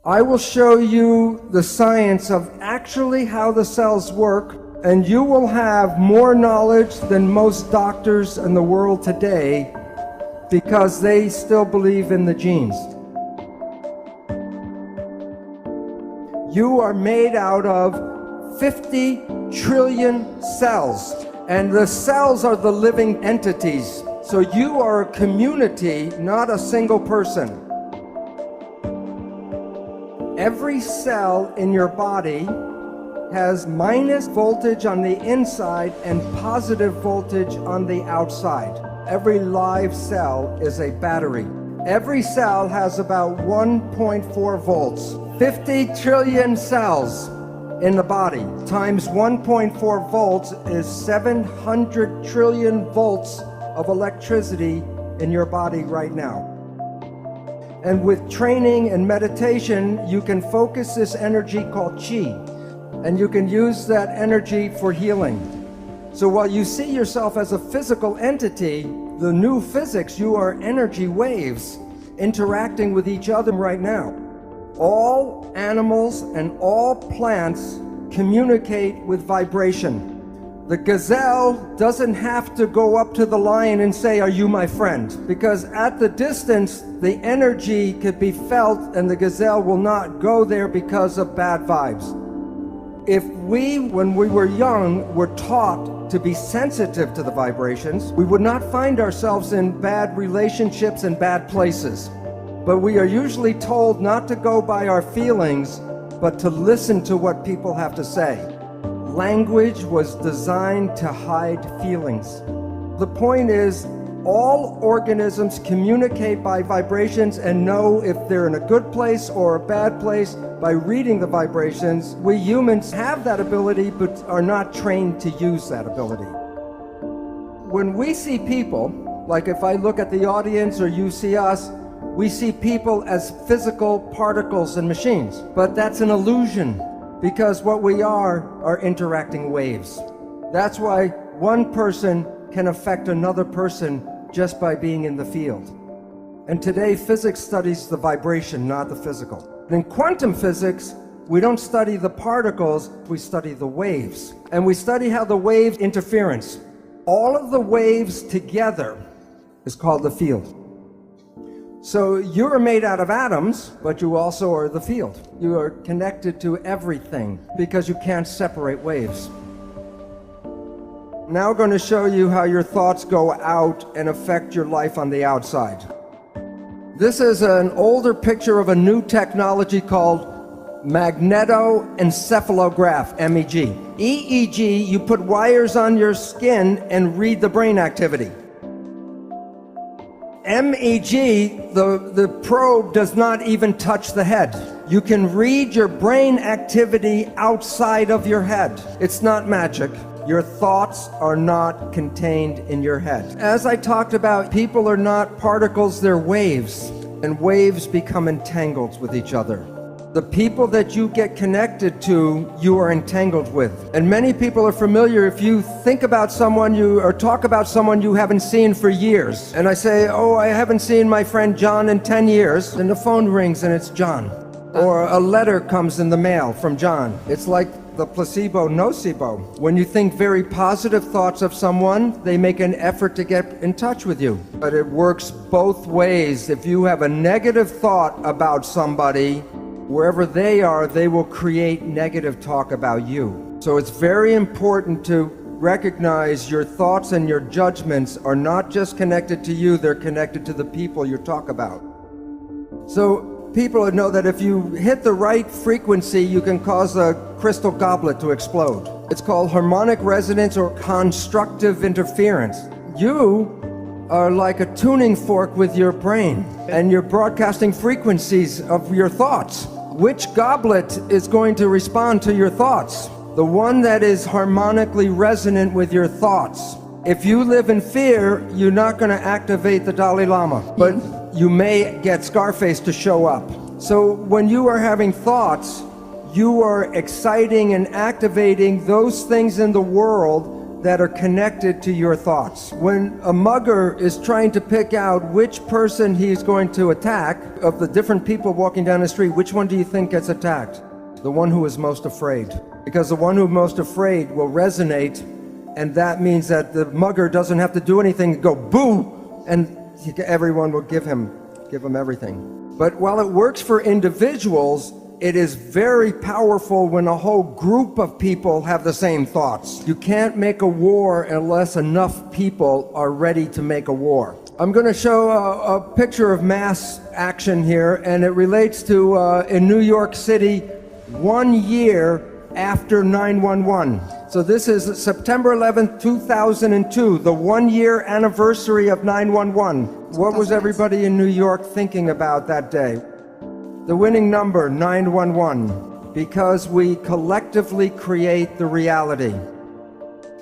I will show you the science of actually how the cells work, and you will have more knowledge than most doctors in the world today because they still believe in the genes. You are made out of 50 trillion cells, and the cells are the living entities. So you are a community, not a single person. Every cell in your body has minus voltage on the inside and positive voltage on the outside. Every live cell is a battery. Every cell has about 1.4 volts. 50 trillion cells in the body times 1.4 volts is 700 trillion volts of electricity in your body right now. And with training and meditation, you can focus this energy called chi, and you can use that energy for healing. So while you see yourself as a physical entity, the new physics, you are energy waves interacting with each other right now. All animals and all plants communicate with vibration. The gazelle doesn't have to go up to the lion and say, "Are you my friend?" Because at the distance, the energy could be felt and the gazelle will not go there because of bad vibes. If we, when we were young, were taught to be sensitive to the vibrations, we would not find ourselves in bad relationships and bad places. But we are usually told not to go by our feelings, but to listen to what people have to say. Language was designed to hide feelings. The point is, all organisms communicate by vibrations and know if they're in a good place or a bad place by reading the vibrations. We humans have that ability but are not trained to use that ability. When we see people, like if I look at the audience or you see us, we see people as physical particles and machines. But that's an illusion, because what we are interacting waves. That's why one person can affect another person just by being in the field. And today, physics studies the vibration, not the physical. In quantum physics, we don't study the particles, we study the waves. And we study how the waves interference. All of the waves together is called the field. So you're made out of atoms, but you also are the field. You are connected to everything because you can't separate waves. Now I'm going to show you how your thoughts go out and affect your life on the outside. This is an older picture of a new technology called magnetoencephalograph, MEG. EEG, you put wires on your skin and read the brain activity. MEG, the probe does not even touch the head. You can read your brain activity outside of your head. It's not magic. Your thoughts are not contained in your head. As I talked about, people are not particles, they're waves. And waves become entangled with each other. The people that you get connected to, you are entangled with. And many people are familiar, if you think about someone or talk about someone you haven't seen for years, and I say, "Oh, I haven't seen my friend John in 10 years, and the phone rings and it's John. Or a letter comes in the mail from John. It's like the placebo, nocebo. When you think very positive thoughts of someone, they make an effort to get in touch with you. But it works both ways. If you have a negative thought about somebody, wherever they are, they will create negative talk about you. So it's very important to recognize your thoughts and your judgments are not just connected to you, they're connected to the people you talk about. So people know that if you hit the right frequency, you can cause a crystal goblet to explode. It's called harmonic resonance or constructive interference. You are like a tuning fork with your brain, and you're broadcasting frequencies of your thoughts. Which goblet is going to respond to your thoughts? The one that is harmonically resonant with your thoughts. If you live in fear, you're not going to activate the Dalai Lama, but you may get Scarface to show up. So when you are having thoughts, you are exciting and activating those things in the world that are connected to your thoughts. When a mugger is trying to pick out which person he's going to attack, of the different people walking down the street, which one do you think gets attacked? The one who is most afraid. Because the one who's most afraid will resonate, and that means that the mugger doesn't have to do anything, go boo, and everyone will give him everything. But while it works for individuals, it is very powerful when a whole group of people have the same thoughts. You can't make a war unless enough people are ready to make a war. I'm going to show a picture of mass action here, and it relates to in New York City 1 year after 9/11. So this is September 11th, 2002, the 1-year anniversary of 9/11. What was everybody in New York thinking about that day? The winning number, 911, because we collectively create the reality.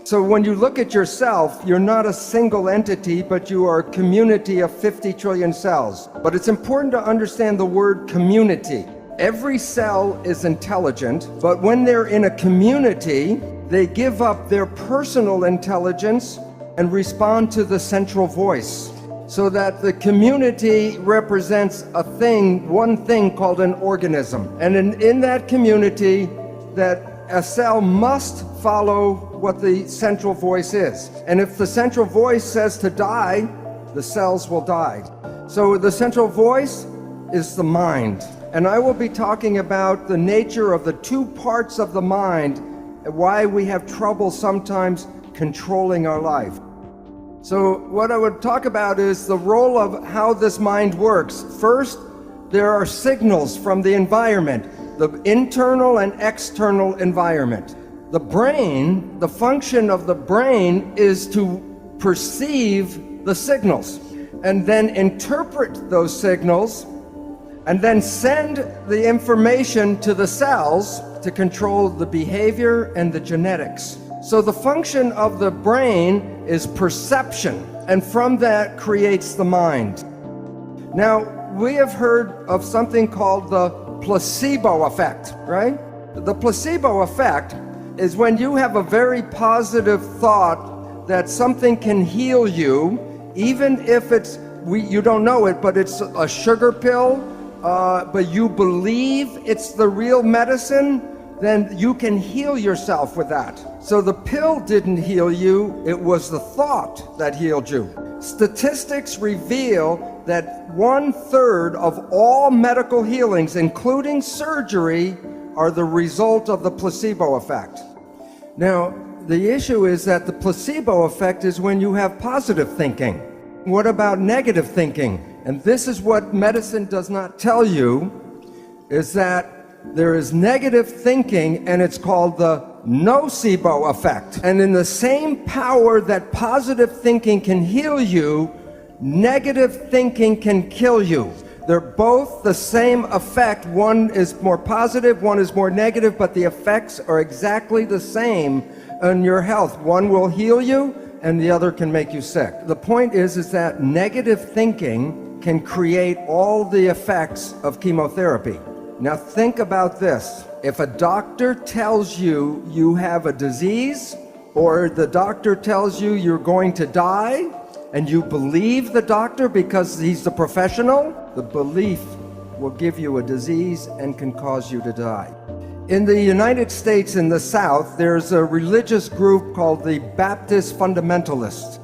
So when you look at yourself, you're not a single entity, but you are a community of 50 trillion cells. But it's important to understand the word community. Every cell is intelligent, but when they're in a community, they give up their personal intelligence and respond to the central voice. So that the community represents a thing, one thing called an organism. And in that community, that a cell must follow what the central voice is. And if the central voice says to die, the cells will die. So the central voice is the mind. And I will be talking about the nature of the two parts of the mind and why we have trouble sometimes controlling our life. So what I would talk about is the role of how this mind works. First, there are signals from the environment, the internal and external environment. The brain, the function of the brain is to perceive the signals and then interpret those signals and then send the information to the cells to control the behavior and the genetics. So the function of the brain is perception, and from that creates the mind. Now, we have heard of something called the placebo effect, right? The placebo effect is when you have a very positive thought that something can heal you, even if you don't know it, but it's a sugar pill, but you believe it's the real medicine, then you can heal yourself with that. So the pill didn't heal you, it was the thought that healed you. Statistics reveal that 1/3 of all medical healings, including surgery, are the result of the placebo effect. Now, the issue is that the placebo effect is when you have positive thinking. What about negative thinking? And this is what medicine does not tell you, is that there is negative thinking, and it's called the nocebo effect. And in the same power that positive thinking can heal you, negative thinking can kill you. They're both the same effect. One is more positive, one is more negative, but the effects are exactly the same on your health. One will heal you, and the other can make you sick. The point is that negative thinking can create all the effects of chemotherapy. Now think about this. If a doctor tells you you have a disease, or the doctor tells you you're going to die, and you believe the doctor because he's the professional, the belief will give you a disease and can cause you to die. In the United States, in the South, there's a religious group called the Baptist Fundamentalists.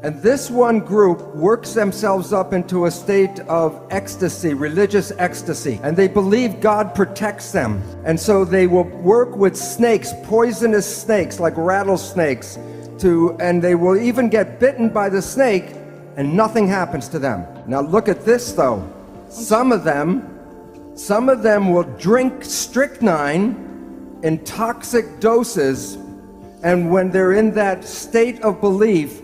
And this one group works themselves up into a state of ecstasy, religious ecstasy. And they believe God protects them. And so they will work with snakes, poisonous snakes like rattlesnakes, and they will even get bitten by the snake and nothing happens to them. Now look at this though. Some of them will drink strychnine in toxic doses, and when they're in that state of belief,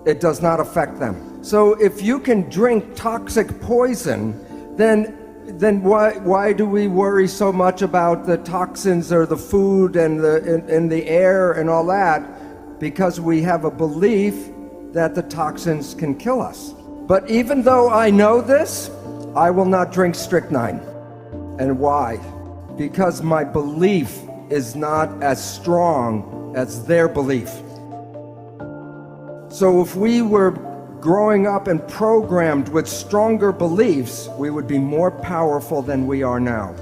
it does not affect them. So if you can drink toxic poison, then why do we worry so much about the toxins or the food and the air and all that? Because we have a belief that the toxins can kill us. But even though I know this, I will not drink strychnine. And why? Because my belief is not as strong as their belief. So if we were growing up and programmed with stronger beliefs, we would be more powerful than we are now.